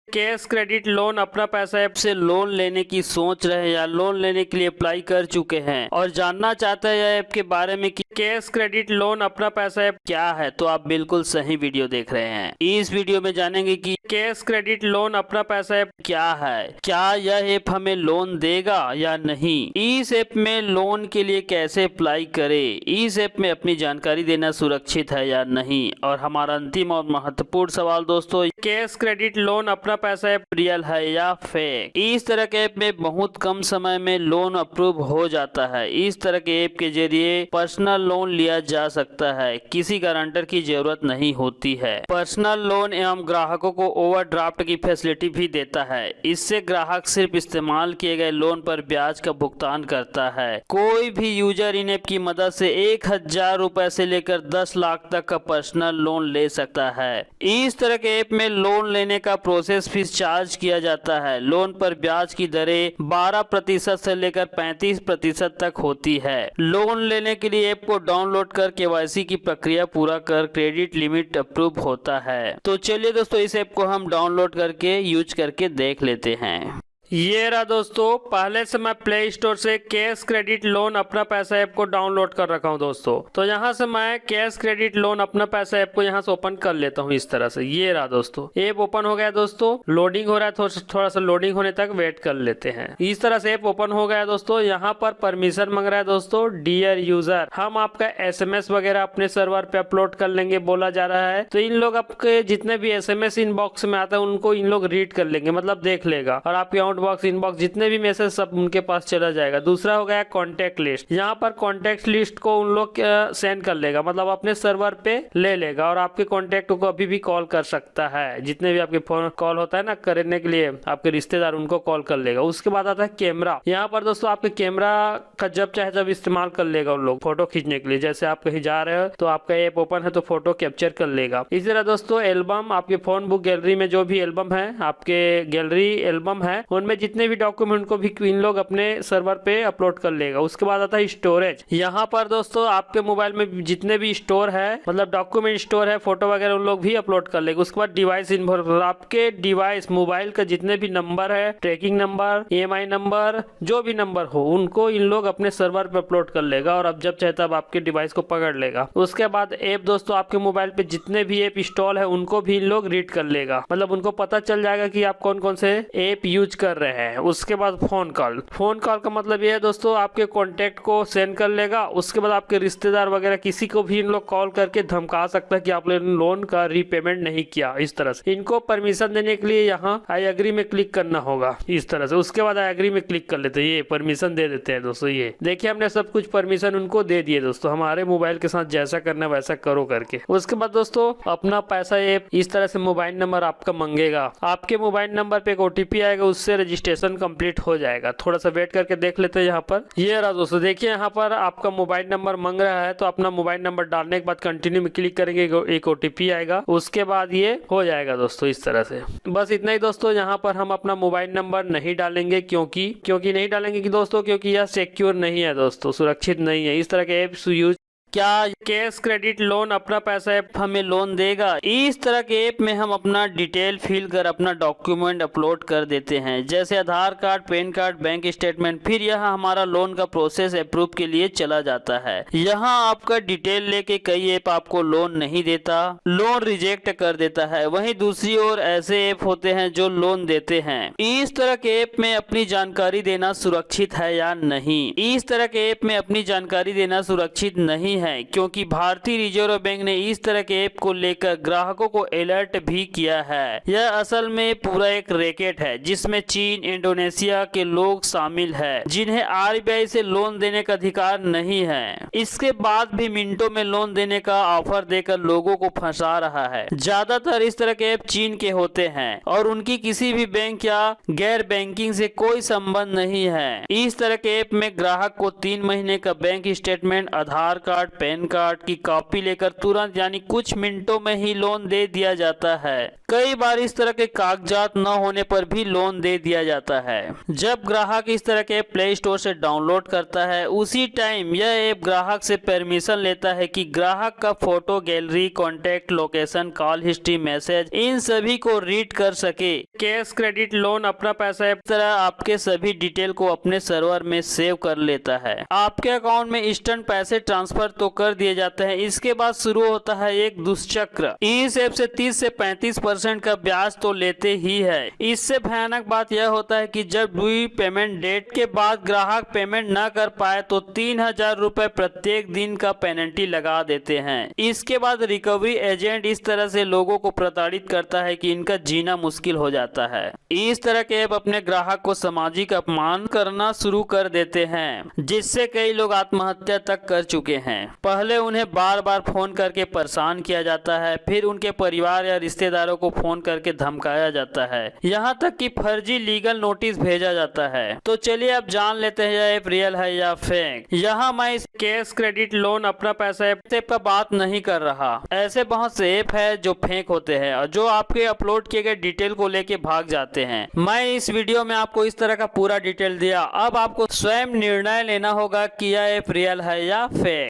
Cash credit loan अपना पैसा app से लोन लेने की सोच रहे हैं या लोन लेने के लिए अप्लाई कर चुके हैं और जानना चाहते हैं ऐप के बारे में कि कैश क्रेडिट लोन अपना पैसा ऐप क्या है, तो आप बिल्कुल सही वीडियो देख रहे हैं। इस वीडियो में जानेंगे कि कैश क्रेडिट लोन अपना पैसा ऐप क्या है, क्या यह ऐप हमें लोन देगा या नहीं, इस ऐप में लोन के लिए कैसे अप्लाई करें, इस ऐप में अपनी जानकारी देना सुरक्षित है या नहीं, और हमारा अंतिम और महत्वपूर्ण सवाल दोस्तों, कैश क्रेडिट लोन अपना पैसा ऐप रियल है या फेक। इस तरह के ऐप में बहुत कम समय में लोन अप्रूव हो जाता है। इस तरह के ऐप के जरिए पर्सनल लोन लिया जा सकता है, किसी गारंटर की जरूरत नहीं होती है। पर्सनल लोन एवं ग्राहकों को ओवरड्राफ्ट की फैसिलिटी भी देता है। इससे ग्राहक सिर्फ इस्तेमाल किए गए लोन पर ब्याज का भुगतान करता है। कोई भी यूजर इन ऐप की मदद से 1000 रुपए से लेकर 10 लाख तक का पर्सनल लोन ले सकता है। इस तरह के ऐप में लोन लेने का प्रोसेस फीस चार्ज किया जाता है। लोन पर ब्याज की दरें 12% से लेकर 35% तक होती है। लोन लेने के लिए ऐप को डाउनलोड कर केवाईसी की प्रक्रिया पूरा कर क्रेडिट लिमिट अप्रूव होता है। तो चलिए दोस्तों, इस ऐप को हम डाउनलोड करके यूज करके देख लेते हैं। ये रहा दोस्तों, पहले से मैं प्ले स्टोर से कैश क्रेडिट लोन अपना पैसा ऐप को डाउनलोड कर रखा हूँ दोस्तों। तो यहाँ से मैं कैश क्रेडिट लोन अपना पैसा ऐप को यहाँ से ओपन कर लेता हूँ इस तरह से। ये रहा दोस्तों, ऐप ओपन हो गया दोस्तों, लोडिंग हो रहा है, थोड़ा सा लोडिंग होने तक वेट कर लेते हैं। इस तरह से ऐप ओपन हो गया दोस्तों। यहाँ पर परमिशन मांग रहा है दोस्तों, डियर यूजर, हम आपका SMS वगैरह अपने सर्वर पे अपलोड कर लेंगे बोला जा रहा है। तो इन लोग आपके जितने भी SMS इनबॉक्स में आता है उनको इन लोग रीड कर लेंगे, मतलब देख लेगा, और आपके बॉक्स इनबॉक्स जितने भी मैसेज सब उनके पास चला जाएगा। दूसरा हो गया कॉन्टेक्ट लिस्ट, यहाँ पर कॉन्टेक्ट लिस्ट को उन लोग सेंड कर लेगा, मतलब अपने सर्वर पे ले लेगा और आपके कॉन्टेक्ट को अभी भी कॉल कर सकता है। जितने भी आपके फोन कॉल होता है ना करने के लिए आपके रिश्तेदार, उनको कॉल कर लेगा। उसके बाद आता है कैमरा। यहाँ पर दोस्तों आपके कैमरा का जब चाहे जब इस्तेमाल कर लेगा उन लोग फोटो खींचने के लिए। जैसे आप कहीं जा रहे हो तो आपका ऐप ओपन है तो फोटो कैप्चर कर लेगा। इसी तरह दोस्तों एल्बम, आपके फोन बुक गैलरी में जो भी एल्बम है, आपके गैलरी एल्बम है, उनमें जितने भी डॉक्यूमेंट को भी इन लोग अपने सर्वर पे अपलोड कर लेगा। उसके बाद आता है स्टोरेज। यहाँ पर दोस्तों आपके मोबाइल में जितने भी स्टोर है, मतलब डॉक्यूमेंट स्टोर है, फोटो वगैरह, उन लोग भी अपलोड कर लेगा। उसके बाद डिवाइस इन्फॉर्मेशन, आपके डिवाइस मोबाइल का जितने भी नंबर है, ट्रैकिंग नंबर, EMI नंबर, जो भी नंबर हो, उनको इन लोग अपने सर्वर पे अपलोड कर लेगा और अब जब चाहे तब आपके डिवाइस को पकड़ लेगा। उसके बाद ऐप दोस्तों, आपके मोबाइल पे जितने भी ऐप इंस्टॉल है उनको भी इन लोग रीड कर लेगा, मतलब उनको पता चल जाएगा कि आप कौन कौन से ऐप यूज कर रहे हैं। उसके बाद फोन कॉल का मतलब ये है दोस्तों, आपके कॉन्टेक्ट को सेंड कर लेगा। उसके बाद आपके रिश्तेदार वगैरह किसी को भी इन लोग कॉल करके धमका सकता है कि आपने लोन का रीपेमेंट नहीं किया। इस तरह से इनको परमिशन देने के लिए यहाँ आई एग्री में क्लिक करना होगा इस तरह से। उसके बाद आई एग्री में क्लिक कर लेते हैं, ये परमिशन दे देते हैं दोस्तों। ये देखिए हमने सब कुछ परमिशन उनको दे दिए दोस्तों, हमारे मोबाइल के साथ जैसा करना वैसा करो करके। उसके बाद दोस्तों अपना पैसा ऐप इस तरह से मोबाइल नंबर आपका मांगेगा, आपके मोबाइल नंबर पे एक OTP आएगा, उससे रजिस्ट्रेशन कंप्लीट हो जाएगा। थोड़ा सा वेट करके देख लेते हैं। यहाँ पर ये रहा दोस्तों, देखिए यहाँ पर आपका मोबाइल नंबर मांग रहा है, तो अपना मोबाइल नंबर डालने के बाद कंटिन्यू में क्लिक करेंगे, एक OTP आएगा, उसके बाद ये हो जाएगा दोस्तों इस तरह से। बस इतना ही दोस्तों। यहाँ पर हम अपना मोबाइल नंबर नहीं डालेंगे, क्योंकि नहीं डालेंगे कि दोस्तों, क्योंकि यह सिक्योर नहीं है दोस्तों, सुरक्षित नहीं है। इस तरह के एप्स यूज क्या कैश क्रेडिट लोन अपना पैसा ऐप हमें लोन देगा। इस तरह के ऐप में हम अपना डिटेल फिल कर अपना डॉक्यूमेंट अपलोड कर देते हैं, जैसे Aadhaar card, PAN card, bank statement. फिर यह हमारा लोन का प्रोसेस अप्रूव के लिए चला जाता है। यहाँ आपका डिटेल लेके कई ऐप आपको लोन नहीं देता, लोन रिजेक्ट कर देता है। वहीं दूसरी ओर ऐसे ऐप होते हैं जो लोन देते हैं। इस तरह के ऐप में अपनी जानकारी देना सुरक्षित है या नहीं, इस तरह के ऐप में अपनी जानकारी देना सुरक्षित नहीं है, क्योंकि भारतीय रिजर्व बैंक ने इस तरह के ऐप को लेकर ग्राहकों को अलर्ट भी किया है। यह असल में पूरा एक रैकेट है जिसमें चीन, इंडोनेशिया के लोग शामिल हैं, जिन्हें RBI से लोन देने का अधिकार नहीं है। इसके बाद भी मिनटों में लोन देने का ऑफर देकर लोगों को फंसा रहा है। ज्यादातर इस तरह के ऐप चीन के होते हैं और उनकी किसी भी बैंक या गैर बैंकिंग से कोई संबंध नहीं है। इस तरह के ऐप में ग्राहक को 3 महीने का बैंक स्टेटमेंट, आधार कार्ड, कार्ड, पैन कार्ड की कॉपी लेकर तुरंत यानी कुछ मिनटों में ही लोन दे दिया जाता है। कई बार इस तरह के कागजात न होने पर भी लोन दे दिया जाता है। जब ग्राहक इस तरह के प्ले स्टोर से डाउनलोड करता है, उसी टाइम यह ऐप ग्राहक से परमिशन लेता है कि ग्राहक का photo, gallery, contact, location, call history, message इन सभी को रीड कर सके। कैश क्रेडिट लोन अपना पैसा ऐप तरह आपके सभी डिटेल को अपने सर्वर में सेव कर लेता है। आपके अकाउंट में इंस्टेंट पैसे ट्रांसफर तो कर दिए जाते हैं। इसके बाद शुरू होता है एक दुष्चक्र। इस ऐप से 30 से 35% का ब्याज तो लेते ही है। इससे भयानक बात यह होता है कि जब ड्यू पेमेंट डेट के बाद ग्राहक पेमेंट न कर पाए तो 3000 रुपए प्रत्येक दिन का पेनल्टी लगा देते हैं। इसके बाद रिकवरी एजेंट इस तरह से लोगों को प्रताड़ित करता है कि इनका जीना मुश्किल हो जाता है। इस तरह के ऐप अपने ग्राहक को सामाजिक अपमान करना शुरू कर देते हैं, जिससे कई लोग आत्महत्या तक कर चुके हैं। पहले उन्हें बार बार फोन करके परेशान किया जाता है, फिर उनके परिवार या रिश्तेदारों को फोन करके धमकाया जाता है, यहाँ तक कि फर्जी लीगल नोटिस भेजा जाता है। तो चलिए अब जान लेते हैं यह ऐप रियल है या फेक। यहाँ मैं इस कैश क्रेडिट लोन अपना पैसा ऐप का बात नहीं कर रहा। ऐसे बहुत से ऐप है जो फेक होते हैं और जो आपके अपलोड किए गए डिटेल को लेके भाग जाते हैं। मैं इस वीडियो में आपको इस तरह का पूरा डिटेल दिया। अब आपको स्वयं निर्णय लेना होगा कि यह ऐप रियल है या फेक।